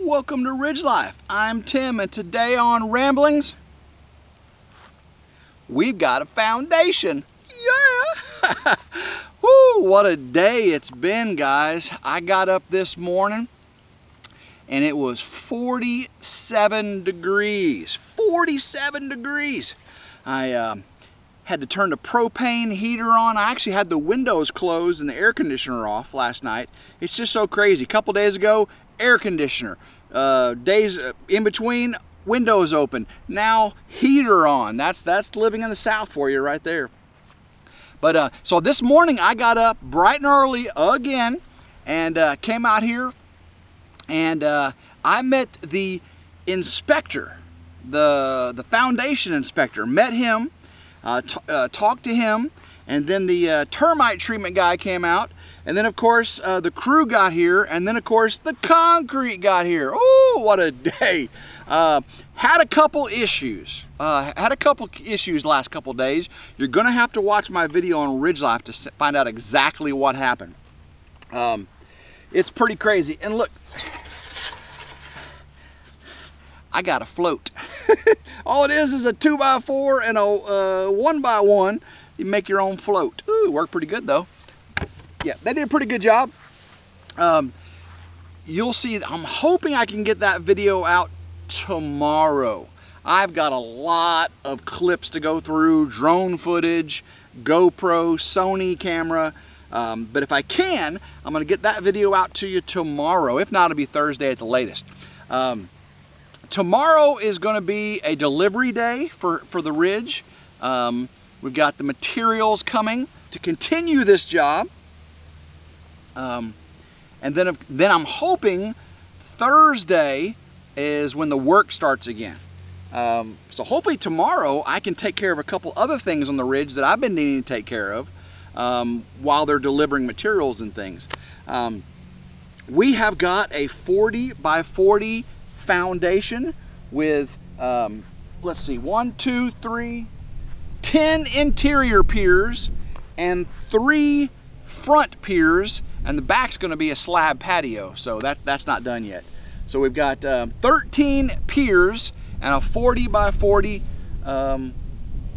Welcome to Ridge Life. I'm Tim, and today on Ramblings, we've got a foundation. Yeah! Woo, what a day it's been, guys. I got up this morning and it was 47 degrees. 47 degrees. I had to turn the propane heater on. I actually had the windows closed and the air conditioner off last night. It's just so crazy. A couple days ago, air conditioner. Days in between, windows open. Now heater on. That's living in the South for you right there. But so this morning I got up bright and early again and came out here, and I met the inspector, the foundation inspector. Met him, talked to him, and then the termite treatment guy came out. And then, of course, the crew got here, and then, of course, the concrete got here. Oh, what a day. Had a couple issues. Last couple days. You're going to have to watch my video on RidgeLife to find out exactly what happened. It's pretty crazy. And look, I got a float. All it is a 2x4 and a 1x1. You make your own float. Ooh, worked pretty good, though. Yeah, they did a pretty good job. You'll see, I'm hoping I can get that video out tomorrow. I've got a lot of clips to go through, drone footage, GoPro, Sony camera. But if I can, I'm gonna get that video out to you tomorrow. If not, it'll be Thursday at the latest. Tomorrow is gonna be a delivery day for the Ridge. We've got the materials coming to continue this job. And then I'm hoping Thursday is when the work starts again. So hopefully tomorrow I can take care of a couple other things on the Ridge that I've been needing to take care of while they're delivering materials and things. We have got a 40 by 40 foundation with, let's see, 1, 2, 3, 10 interior piers and 3 front piers, and the back's going to be a slab patio, so that's not done yet. So we've got 13 piers and a 40 by 40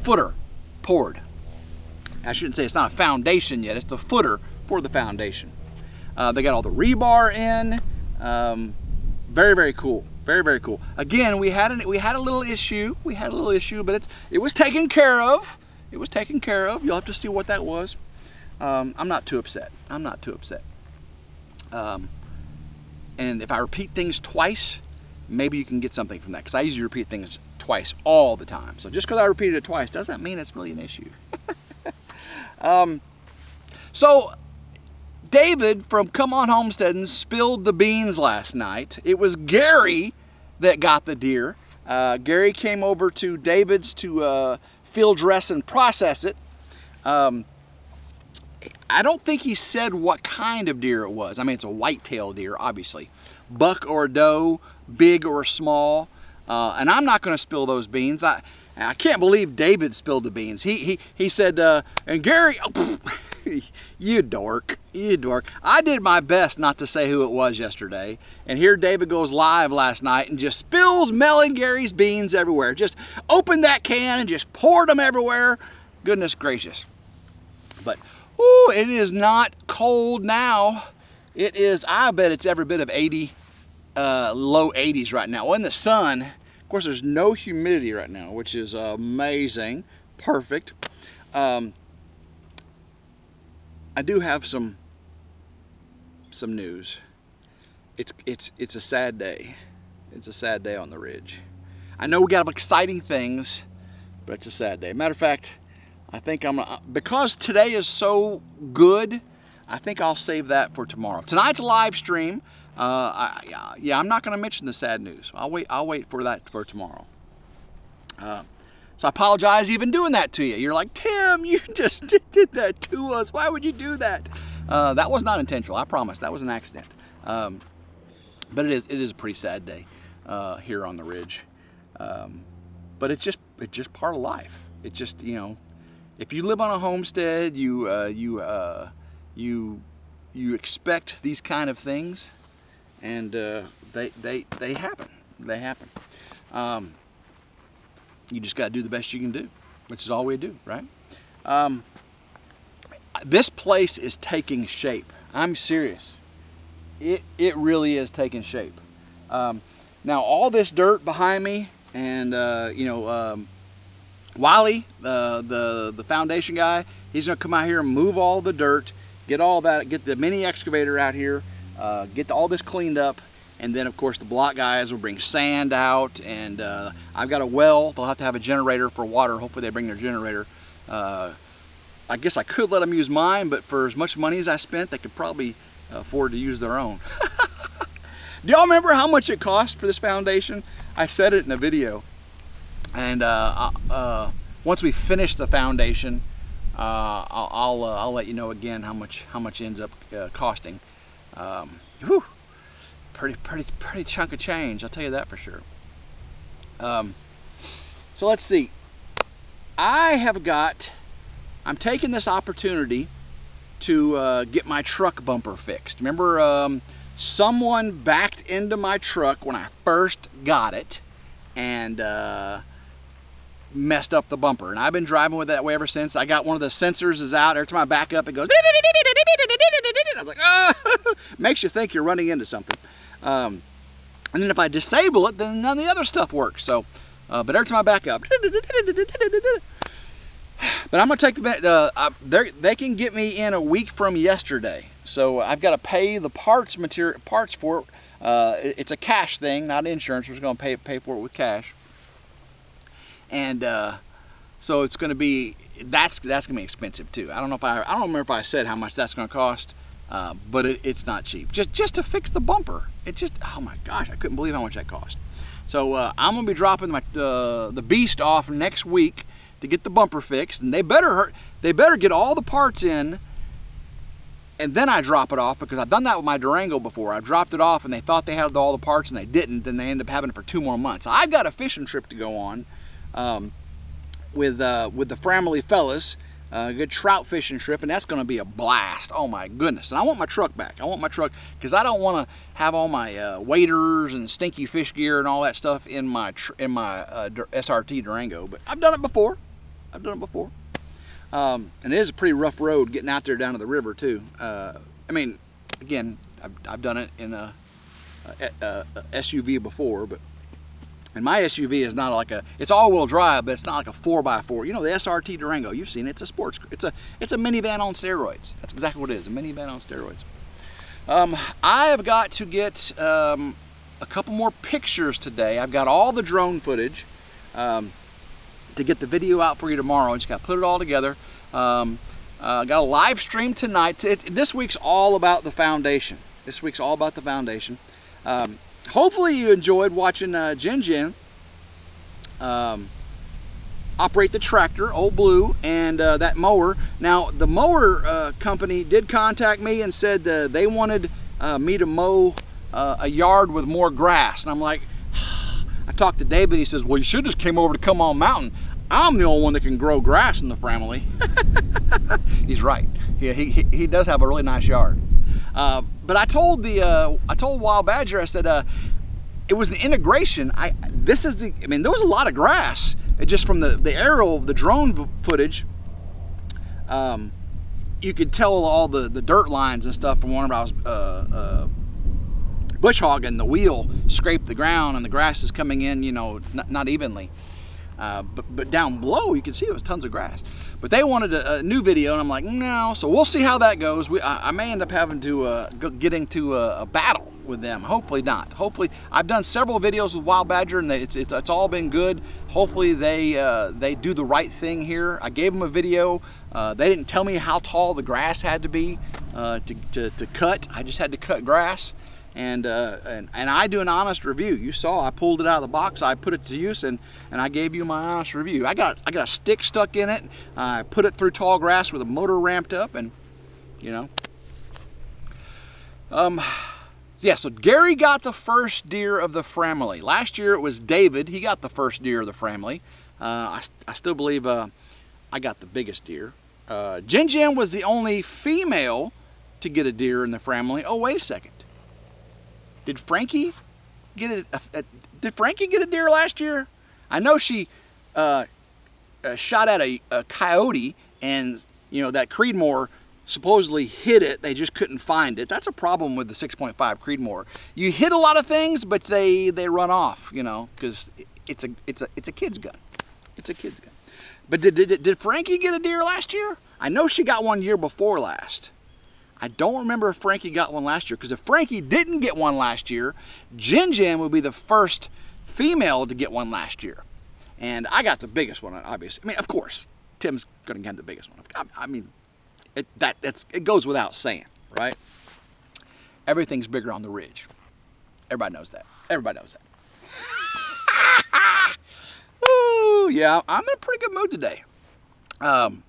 footer poured. I shouldn't say it's not a foundation yet, it's the footer for the foundation. They got all the rebar in. Very, very cool. Very, very cool. Again, we had a little issue. But it was taken care of. It was taken care of. You'll have to see what that was. I'm not too upset. I'm not too upset. And if I repeat things twice, maybe you can get something from that, because I usually repeat things twice all the time. So just because I repeated it twice doesn't mean it's really an issue. So David from Come On Homesteading spilled the beans last night. It was Gary that got the deer. Gary came over to David's to field dress and process it. I don't think he said what kind of deer it was. I mean, it's a white-tailed deer, obviously. Buck or doe, big or small. And I'm not going to spill those beans. I can't believe David spilled the beans. He said, and Gary, oh, you dork, you dork. I did my best not to say who it was yesterday. And here David goes live last night and just spills Mel and Gary's beans everywhere. Just opened that can and just poured them everywhere. Goodness gracious. But ooh, it is not cold now. It is, I bet it's every bit of 80, low 80s right now. Well, in the sun, of course, there's no humidity right now, which is amazing, perfect. I do have some news. It's a sad day. It's a sad day on the Ridge. I know we got exciting things, but it's a sad day. Matter of fact, I think because today is so good, I think I'll save that for tomorrow. Tonight's a live stream. Yeah, I'm not going to mention the sad news. I'll wait for that for tomorrow. So I apologize even doing that to you. You're like, Tim, you just did that to us. Why would you do that? That was not intentional. I promise. That was an accident. But it is a pretty sad day here on the Ridge. But it's just part of life. It's just, you know, if you live on a homestead, you expect these kind of things, and they happen. They happen. You just got to do the best you can do, which is all we do, right? This place is taking shape. I'm serious. It really is taking shape. Now all this dirt behind me, and Wiley, the foundation guy, he's gonna come out here and move all the dirt, get all that, get the mini excavator out here, get all this cleaned up, and then of course the block guys will bring sand out, and I've got a well. They'll have to have a generator for water. Hopefully they bring their generator. I guess I could let them use mine, but for as much money as I spent, they could probably afford to use their own. Do y'all remember how much it cost for this foundation? I said it in a video. And once we finish the foundation, I'll let you know again how much it ends up costing. Whew, pretty chunk of change, I'll tell you that for sure. So let's see. I'm taking this opportunity to get my truck bumper fixed. Remember, someone backed into my truck when I first got it and messed up the bumper, and I've been driving with it that way ever since. I got one of the sensors is out. Every time I back up, it goes. I was like, oh, makes you think you're running into something. And then if I disable it, then none of the other stuff works. So, but every time I back up, but I'm gonna take they can get me in a week from yesterday. So I've got to pay the parts for it. It's a cash thing, not insurance. We're just gonna pay for it with cash. And so it's going to be that's going to be expensive too. I don't remember if I said how much that's going to cost, but it's not cheap. Just to fix the bumper, it just, oh my gosh, I couldn't believe how much that cost. So I'm going to be dropping the beast off next week to get the bumper fixed, and they better get all the parts in, and then I drop it off, because I've done that with my Durango before. I dropped it off and they thought they had all the parts and they didn't. Then they end up having it for 2 more months. I've got a fishing trip to go on. With the family fellas, a good trout fishing trip, and that's going to be a blast. Oh my goodness! And I want my truck back. I want my truck, because I don't want to have all my waders and stinky fish gear and all that stuff in my SRT Durango. But I've done it before. And it is a pretty rough road getting out there down to the river too. I mean, again, I've done it in a SUV before, but. And my SUV is not like it's all-wheel drive, but it's not like a 4x4. You know, the SRT Durango, you've seen it, it's a sports, it's a minivan on steroids. That's exactly what it is, a minivan on steroids. I have got to get a couple more pictures today. I've got all the drone footage to get the video out for you tomorrow. I just got to put it all together. Got a live stream tonight. This week's all about the foundation. Hopefully you enjoyed watching Jin operate the tractor, Old Blue, and that mower. Now, the mower company did contact me and said they wanted me to mow a yard with more grass. And I'm like, I talked to David, he says, well, you should just came over to Come On Mountain. I'm the only one that can grow grass in the family. He's right. He does have a really nice yard. But I told Wild Badger, I said, it was an integration. I mean, there was a lot of grass. It just from the aerial, the drone footage, you could tell all the dirt lines and stuff from whenever I was bush hogging. The wheel scraped the ground and the grass is coming in, you know, not evenly. But down below you can see it was tons of grass. But they wanted a new video, and I'm like, no. So we'll see how that goes. I may end up having to get into a battle with them. Hopefully not. Hopefully, I've done several videos with Wild Badger, and it's all been good. Hopefully they do the right thing here. I gave them a video. They didn't tell me how tall the grass had to be to cut. I just had to cut grass. And I do an honest review. You saw I pulled it out of the box, I put it to use, and I gave you my honest review. I got a stick stuck in it. I put it through tall grass with a motor ramped up, and you know. Yeah, so Gary got the first deer of the family. Last year it was David. He got the first deer of the family. I still believe I got the biggest deer. Jin was the only female to get a deer in the family. Oh, wait a second. Did Frankie get did Frankie get a deer last year? I know she shot at a coyote, and you know that Creedmoor supposedly hit it. They just couldn't find it. That's a problem with the 6.5 Creedmoor. You hit a lot of things, but they run off, you know, because it's a kid's gun. It's a kid's gun. But did Frankie get a deer last year? I know she got one year before last. I don't remember if Frankie got one last year, because if Frankie didn't get one last year, Jin Jin would be the first female to get one last year. And I got the biggest one, obviously. I mean, of course, Tim's going to get the biggest one. I mean, it goes without saying, right? Everything's bigger on the ridge. Everybody knows that. Everybody knows that. Ooh, yeah, I'm in a pretty good mood today. And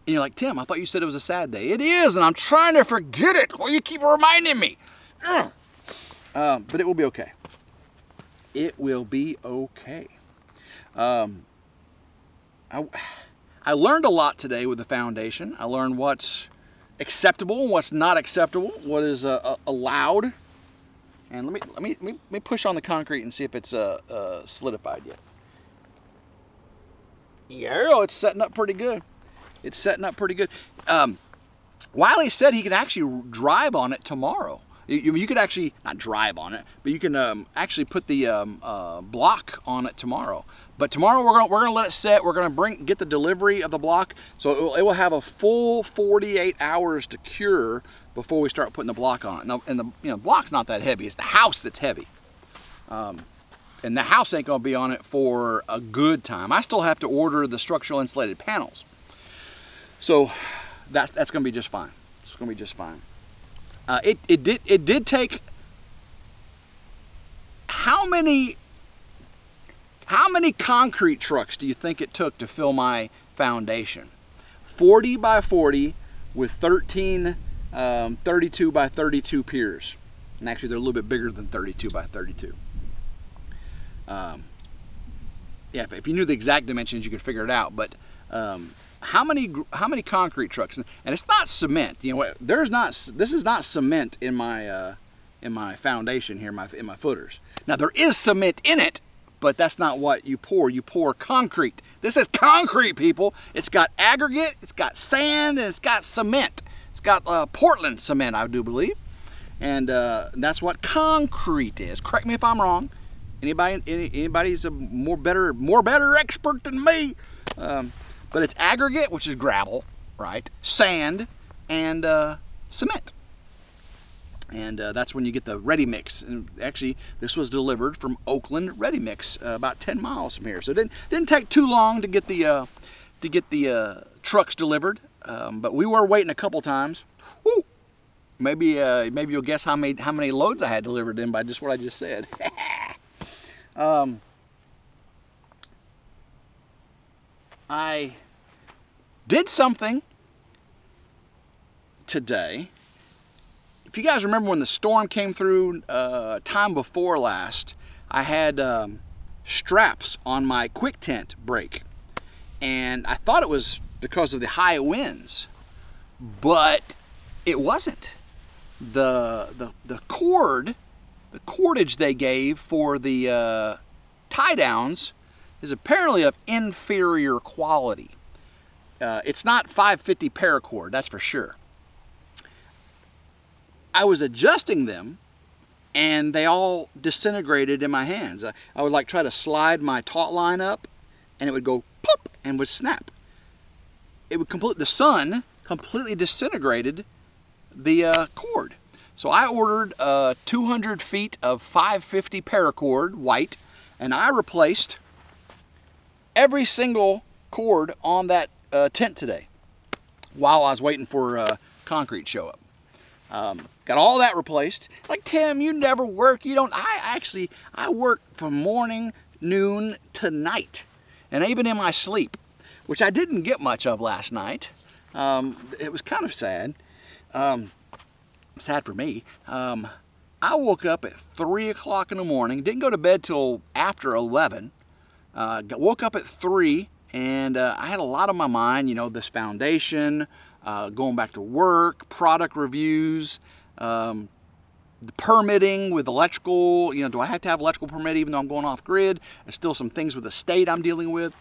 you're like, Tim, I thought you said it was a sad day. It is, and I'm trying to forget it. Well, you keep reminding me. But it will be okay. It will be okay. I learned a lot today with the foundation. I learned what's acceptable and what's not acceptable, what is allowed. And let me push on the concrete and see if it's solidified yet. Yeah, it's setting up pretty good. It's setting up pretty good. Wiley said he can actually drive on it tomorrow. You could actually, not drive on it, but you can actually put the block on it tomorrow. But tomorrow we're gonna let it set. We're gonna get the delivery of the block, so it will have a full 48 hours to cure before we start putting the block on it. And the block's not that heavy. It's the house that's heavy. And the house ain't gonna be on it for a good time. I still have to order the structural insulated panels. So that's gonna be just fine. It's gonna be just fine. It did take, how many concrete trucks do you think it took to fill my foundation? 40 by 40 with 13 32 by 32 piers. And actually they're a little bit bigger than 32 by 32. Yeah, if you knew the exact dimensions, you could figure it out. But how many concrete trucks? And it's not cement. You know, this is not cement in my foundation here, in my footers. Now there is cement in it, but that's not what you pour. You pour concrete. This is concrete, people. It's got aggregate, it's got sand, and it's got cement. It's got Portland cement, I do believe. And that's what concrete is. Correct me if I'm wrong. Anybody's a more better expert than me. But it's aggregate, which is gravel, right? Sand and cement. And that's when you get the ready mix. And actually, this was delivered from Oakland ready mix, about 10 miles from here. So it didn't take too long to get the trucks delivered. But we were waiting a couple times. Woo! Maybe you'll guess how many loads I had delivered in by just what I just said. I did something today. If you guys remember when the storm came through time before last, I had straps on my quick tent brake, and I thought it was because of the high winds, but it wasn't. The cordage they gave for the tie downs is apparently of inferior quality. It's not 550 paracord, that's for sure. I was adjusting them and they all disintegrated in my hands. I would like try to slide my taut line up and it would go pop and would snap. It would the sun completely disintegrated the cord. So I ordered 200 feet of 550 paracord white, and I replaced every single cord on that tent today while I was waiting for concrete to show up. Got all that replaced. Like, Tim, you never work. You don't. I work from morning, noon to night, and even in my sleep, which I didn't get much of last night. It was kind of sad. Sad for me. I woke up at 3 o'clock in the morning, didn't go to bed till after 11. Woke up at 3, and I had a lot on my mind, you know, this foundation, going back to work, product reviews, permitting with electrical, do I have to have electrical permit even though I'm going off grid? There's still some things with the state I'm dealing with.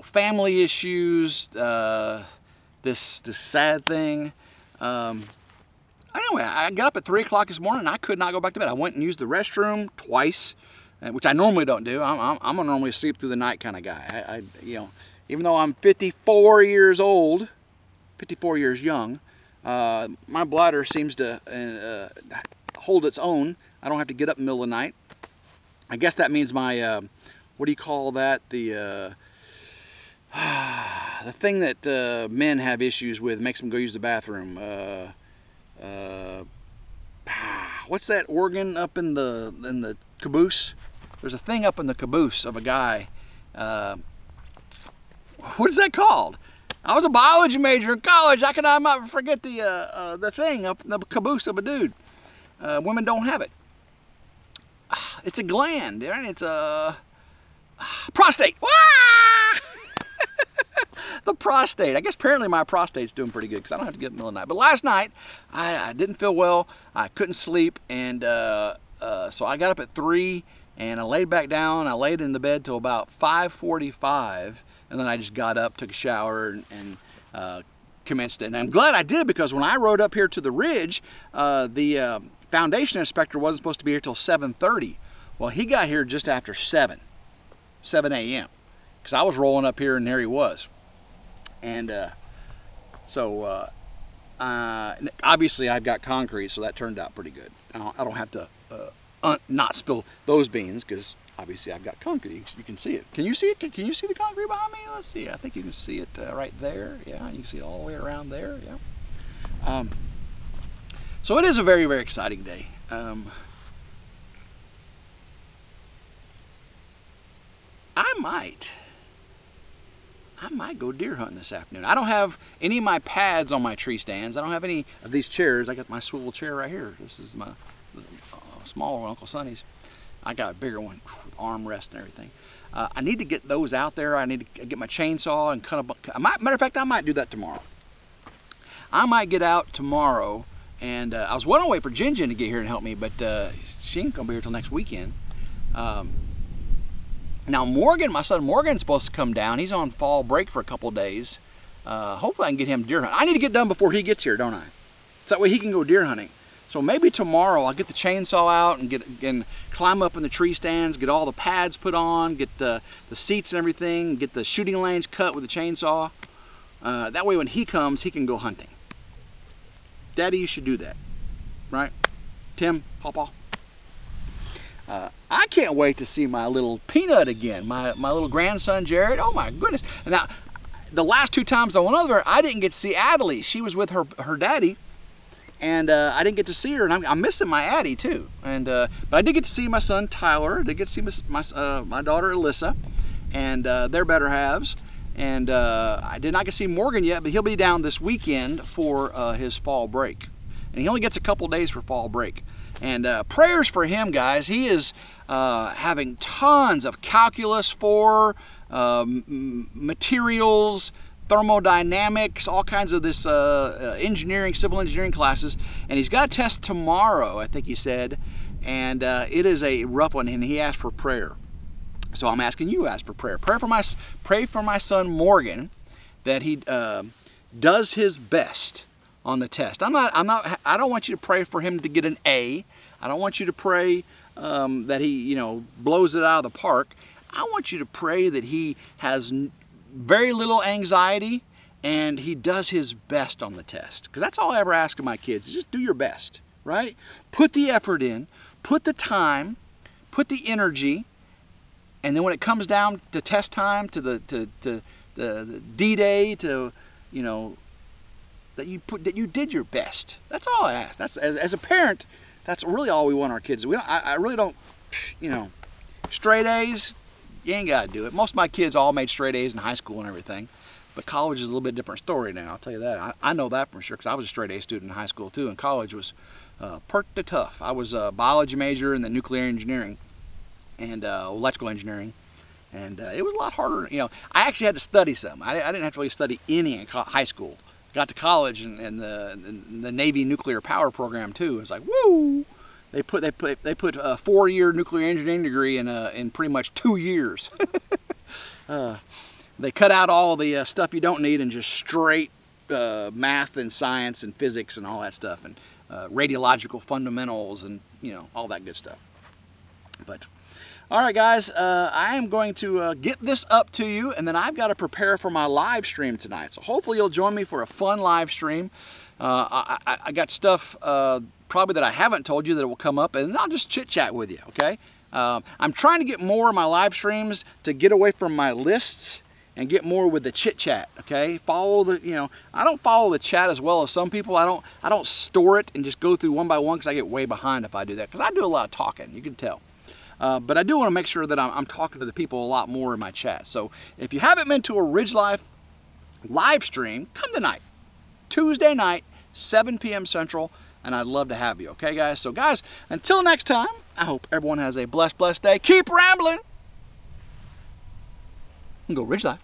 Family issues, this sad thing. Anyway, I got up at 3 o'clock this morning and I could not go back to bed. I went and used the restroom twice, which I normally don't do. I'm a normally sleep through the night kind of guy. Even though I'm 54 years old, 54 years young, my bladder seems to hold its own. I don't have to get up in the middle of the night. I guess that means my, what do you call that? The thing that men have issues with, makes them go use the bathroom. What's that organ up in the caboose? There's a thing up in the caboose of a guy. What is that called? I was a biology major in college. I might forget the thing up in the caboose of a dude. Women don't have it. It's a gland, right? It's a prostate. The prostate. I guess apparently my prostate's doing pretty good because I don't have to get in the middle of the night. But last night, I didn't feel well. I couldn't sleep, and so I got up at 3, and I laid back down. I laid in the bed till about 5:45, and then I just got up, took a shower, and commenced it. And I'm glad I did, because when I rode up here to the Ridge, the foundation inspector wasn't supposed to be here till 7:30. Well, he got here just after 7 a.m. because I was rolling up here and there he was. And obviously I've got concrete, so that turned out pretty good. I don't have to not spill those beans, because obviously I've got concrete. You can see it. Can you see it? Can you see the concrete behind me? Let's see. I think you can see it right there. Yeah, you can see it all the way around there. Yeah. So it is a very, very exciting day. I might go deer hunting this afternoon. I don't have any of my pads on my tree stands. I don't have any of these chairs. I got my swivel chair right here. This is my smaller one, Uncle Sonny's. I got a bigger one with armrest and everything. I need to get those out there. I need to get my chainsaw and cut a matter of fact, I might do that tomorrow. I might get out tomorrow, and I was wanting to wait for Jinjin to get here and help me, but she ain't gonna be here till next weekend. Now Morgan, my son Morgan's supposed to come down. He's on fall break for a couple days. Hopefully I can get him deer hunting. I need to get done before he gets here, don't I? So that way he can go deer hunting. So maybe tomorrow I'll get the chainsaw out and climb up in the tree stands, get all the pads put on, get the seats and everything, get the shooting lanes cut with the chainsaw. That way when he comes, he can go hunting. Daddy, you should do that, right? Tim, Pawpaw. I can't wait to see my little Peanut again, my little grandson Jared. Oh my goodness. And now, the last 2 times I went over there, I didn't get to see Adelie. She was with her daddy, and I didn't get to see her, and I'm missing my Addie too. And but I did get to see my son Tyler. I did get to see my daughter Alyssa, and their better halves. And I did not get to see Morgan yet, but he'll be down this weekend for his fall break. And he only gets a couple days for fall break. And prayers for him, guys. He is having tons of calculus 4, materials, thermodynamics, all kinds of this engineering, civil engineering classes. And he's got a test tomorrow, I think he said. And it is a rough one, and he asked for prayer. So I'm asking you to ask for prayer. Pray for my son Morgan, that he does his best on the test. I don't want you to pray for him to get an A. I don't want you to pray that he, blows it out of the park. I want you to pray that he has very little anxiety and he does his best on the test. Because that's all I ever ask of my kids, is just do your best, right? Put the effort in, put the time, put the energy, and then when it comes down to test time, to the D-Day, to, that you did your best. That's all I ask. That's as a parent, that's really all we want our kids. I really don't, straight A's, you ain't got to do it. Most of my kids all made straight A's in high school and everything, but college is a little bit different story now. I'll tell you that. I know that for sure, because I was a straight A student in high school too, and college was pretty tough. I was a biology major and then nuclear engineering and electrical engineering. And it was a lot harder. I actually had to study some. I didn't have to really study any in high school, got to college and the Navy nuclear power program too. It's like, woo! They put a 4-year nuclear engineering degree in pretty much 2 years. They cut out all the stuff you don't need and just straight math and science and physics and all that stuff, and radiological fundamentals and, you know, all that good stuff. But all right, guys, I am going to get this up to you, and then I've got to prepare for my live stream tonight. So hopefully you'll join me for a fun live stream. I got stuff probably that I haven't told you that will come up, and I'll just chit chat with you, okay? I'm trying to get more of my live streams to get away from my lists and get more with the chit chat, okay? Follow the, you know, I don't follow the chat as well as some people. I don't store it and just go through one by one, because I get way behind if I do that, because I do a lot of talking, you can tell. But I do want to make sure that I'm talking to the people a lot more in my chat. So if you haven't been to a RidgeLife live stream, come tonight, Tuesday night, 7 p.m. Central, and I'd love to have you, okay, guys? So, guys, until next time, I hope everyone has a blessed day. Keep rambling. And go RidgeLife.